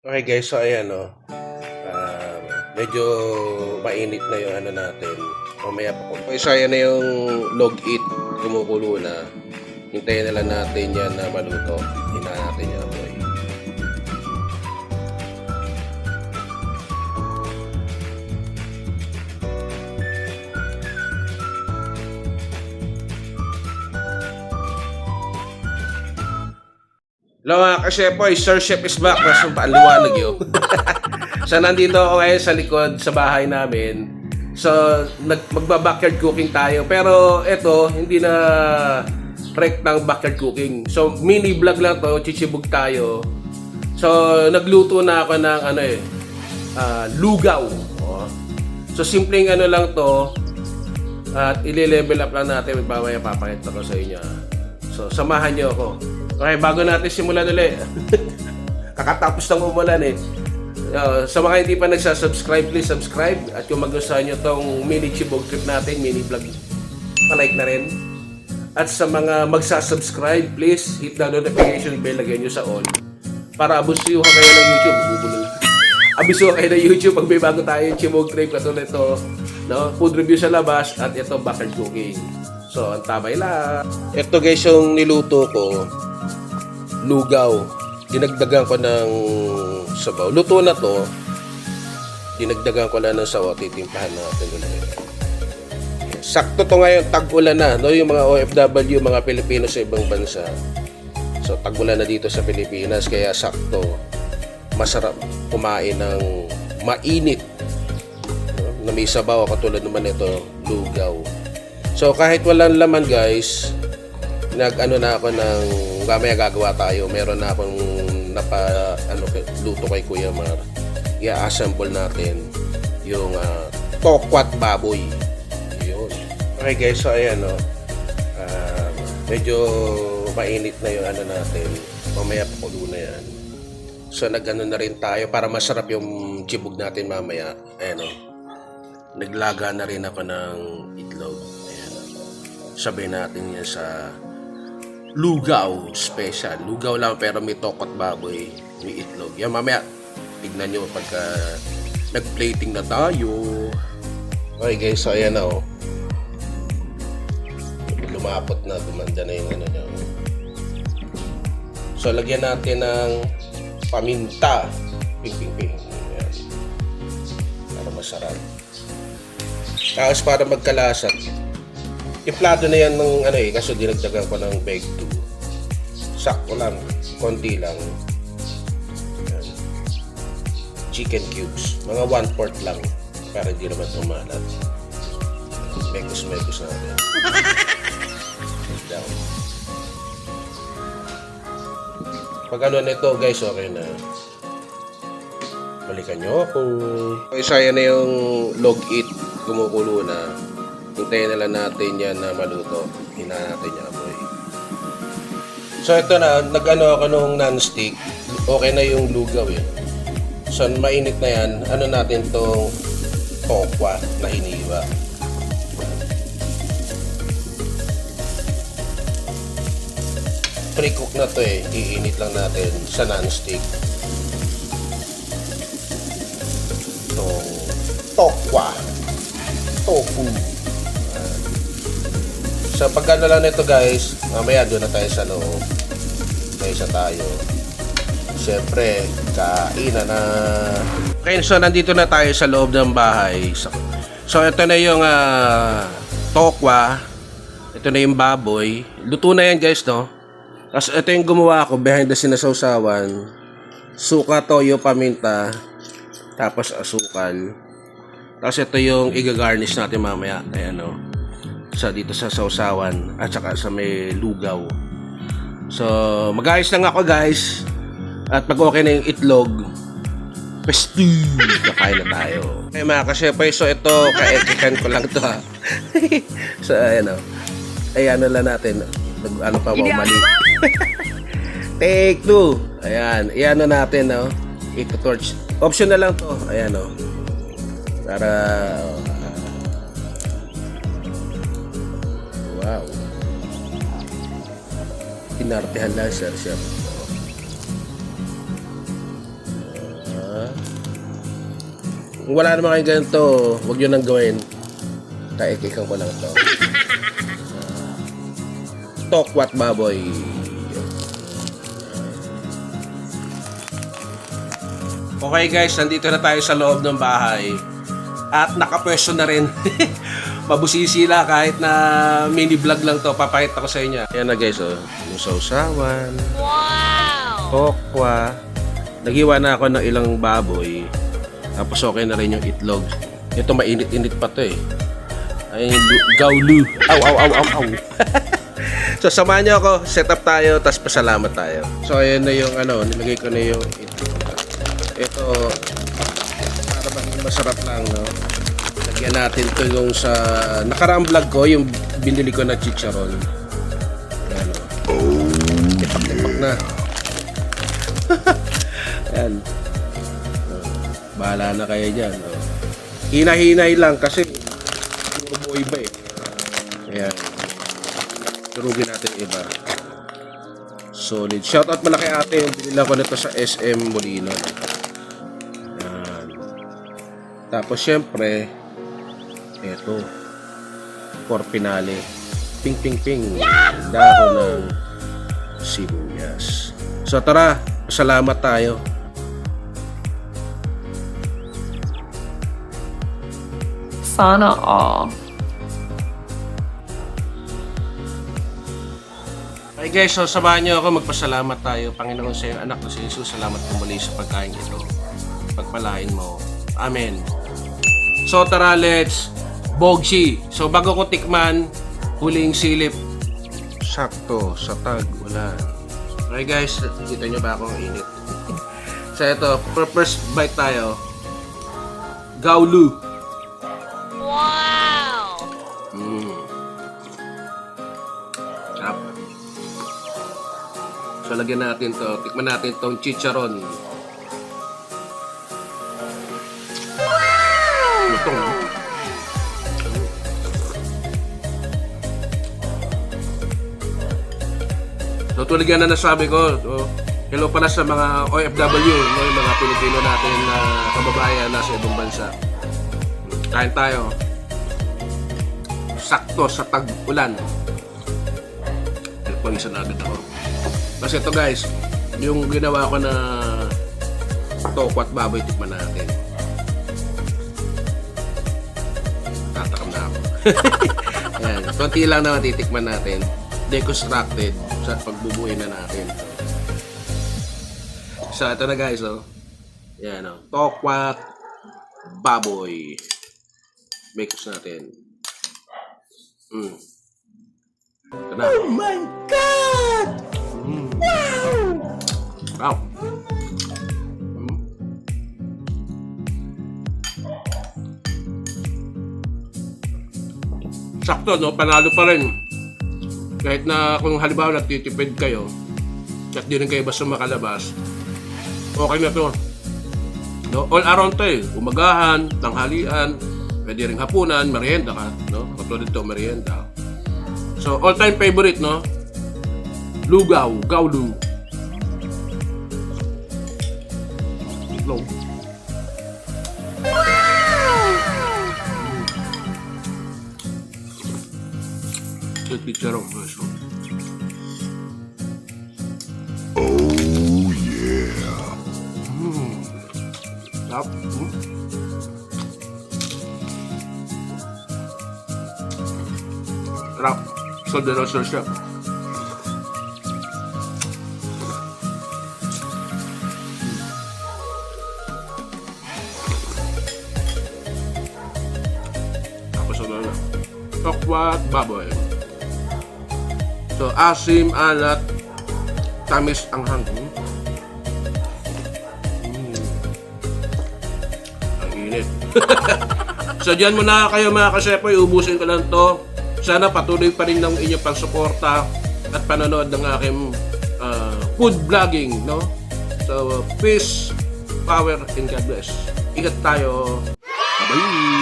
Okay guys, so ayan medyo mainit na yung ano natin. Mamaya pa po. Okay, so ayan na yung log eat. Kumukulo na. Hintayin na lang natin yan na maluto. Hinaan natin yung apoy. Hello mga ka-shepoy, Sir Chef is back. Nasaan pa ang liwanag yun? So nandito ako ngayon sa likod sa bahay namin. So magba-backyard cooking tayo. Pero ito, hindi na correct ng backyard cooking. So mini vlog lang to, chichibog tayo. So nagluto na ako ng lugaw. Oh. So simpleng ano lang to. At ile-level up lang natin. Mamaya papakita ko sa inyo. So samahan niyo ako. Okay, bago natin simulan ulit. Kakatapos ng umulan eh. Sa mga hindi pa nagsasubscribe, please subscribe. At kung magustuhan nyo tong mini chibog trip natin, mini vlog, palike na rin. At sa mga magsasubscribe, please hit the notification bell, lagyan nyo sa all. Para abusuhan kayo ng YouTube. Abusuhan kayo ng YouTube pag may bago tayong chibog trip. Katulad ito, no? Food review sa labas at ito backyard cooking. So, ang tabay lang. Ito guys yung niluto ko. Lugaw. Dinagdagan ko ng sabaw. Luto na to. Dinagdagan ko lang ng sabaw. Titimplahan natin ulit. Sakto to ngayon. Tag-ulan na. No? Yung mga OFW, mga Pilipino sa ibang bansa. So tag-ulan na dito sa Pilipinas. Kaya sakto. Masarap kumain ng mainit. Na may sabaw. Katulad naman ito. Lugaw. So kahit walang laman guys, nag-ano na ako ng mamaya gagawa tayo. Meron na akong luto kay Kuya Mar. I-assemble natin yung tokwat baboy. Yun. Okay guys, so ayan medyo mainit na yung ano natin. Mamaya pakulo na yan. So nag-ano na rin tayo para masarap yung chibog natin mamaya. Ayan naglaga na rin ako ng itlog. Ayan. Sabihin natin yan sa lugaw special. Lugaw lang pero may tokot baboy, may itlog. Yan mamaya, tignan nyo pagka nag-plating na tayo. Okay guys, so ayan na lumapot na, dumanda na yung ano nyo. So lagyan natin ng paminta. Ping ping ping. Ayan. Para masarap. Tapos para magkalasat, timplado na yan ng kaso dinagdagan ko ng bag 2. Sakto lang, konti lang. Yan. Chicken cubes, mga 1/4 lang para hindi naman tumalat. Mekos natin. Down. Pag ano nito guys, okay na. Balikan nyo ako. Isa yan na yung log eat, kumukulo na. Hintayin na lang natin yan na maluto. Hinaan natin yung apoy. So ito na, nag-ano ako nung non-stick. Okay na yung lugaw eh. So mainit na yan, ano natin tong tokwa na hiniwa. Pre-cook na to eh. Iinit lang natin sa non-stick. Itong tokwa. Tofu. So pag ano lang nito guys, mamaya doon na tayo sa loob. Isa tayo. Siyempre, kainan na. Okay, so nandito na tayo sa loob ng bahay. So ito na yung tokwa. Ito na yung baboy. Luto na yan guys, no? Tapos ito yung gumawa ko behind the sinasawsawan. Suka, toyo, paminta. Tapos asukal. Tapos ito yung i-garnish natin mamaya. Ayan o. Dito sa sausawan at saka sa may lugaw. So mag-ayos lang ako guys. At pag okay na yung itlog, pesto, kakain na tayo. Okay mga ka-shepoy, so ito kaetikan ko lang to ha. So ayan o. Ayan lang natin. Ano pa mo mali. Take 2. Ayan. Ayan na natin no. Ito-torch. Option na lang to. Ayan o. Para wow. Pinartehan lang sir chef. Kung wala naman kayo ganito, huwag nyo nang gawin. Kaikikan ko lang to. Tokwat baboy. Okay guys, nandito na tayo sa loob ng bahay. At nakapwesto na rin. Mabusisi lang kahit na mini vlog lang to. Papakita ko sa inyo. Ayan na guys, oh. Yung sausawan. Wow! Tokwa. Nagiwa na ako ng ilang baboy. Tapos okay na rin yung itlog. Ito mainit-init pa to eh. Ay, gaulu. Aw. So samahan nyo ako, set up tayo, tapos pasalamat tayo. So ayan na yung nilagay ko na yung itlog. Ito, para maging masarap lang, no? Lagyan natin to yung sa nakaraang vlog ko, yung binili ko na chicharon. Ayan, oh. Ipak-ipak na. Ayan. Bahala na kayo dyan. No? Hina-hinay lang kasi puro iba eh. Ayan. Turugin natin iba. Solid. Shoutout malaki ate. Binila ko nito sa SM Molino. Ayan. Tapos syempre, eto. For finale. Ping ping ping. Dahon ng sibuyas. So tara, salamat tayo. Sana all. Hey guys, so samahan niyo ako, magpasalamat tayo. Panginoon sa iyong anak na si Jesus, salamat po muli sa pagkain ito. Pagpalain mo. Amen. So tara, let's bogsi. So bago ko tikman, huling silip. Sakto, sa tag-ulan. Okay guys, kita nyo ba akong init? So ito, first bite tayo. Gaulu. Wow! Sarap. So lagyan natin to, tikman natin tong chicharon. Wow! Ito. So tulad yan na nasabi ko, hello pala sa mga OFW, yung mga Pilipino natin na kababayan nasa ibang bansa. Kain tayo. Sakto sa tag-ulan. Pag-isa na agad ako. Kasi ito guys, yung ginawa ko na tokwat baboy, tikman natin. Tatakam na ako. Ayan, konti lang na titikman natin. Deconstructed sa pagbubuhay na natin. So ito na guys, oh. Yan, oh. Tokwat baboy. Bakes natin. Ito na. Oh my God! Wow! Wow. Sakto, no? Panalo pa rin. Kahit na kung halimbawa nagtitipid kayo at di rin kayo basta makalabas, okay na to. No? All around to eh. Umagahan, tanghalian, pwede rin hapunan, merienda ka, no? Katulad dito, merienda. So, all-time favorite, no? Lugaw, gaulu. Itlog. Good picture of this one. Oh, yeah. Sarap. Sarap. Solderoso siya. Tapos ano na. Tokwat baboy. So, asim, alat, tamis, anghang. Ang init. So, dyan muna kayo mga kasepoy. Ubusin ko lang to. Sana patuloy pa rin ng inyong pagsuporta at panonood ng aking food vlogging, no? So, peace, power, and God bless. Ingat tayo. Bye-bye!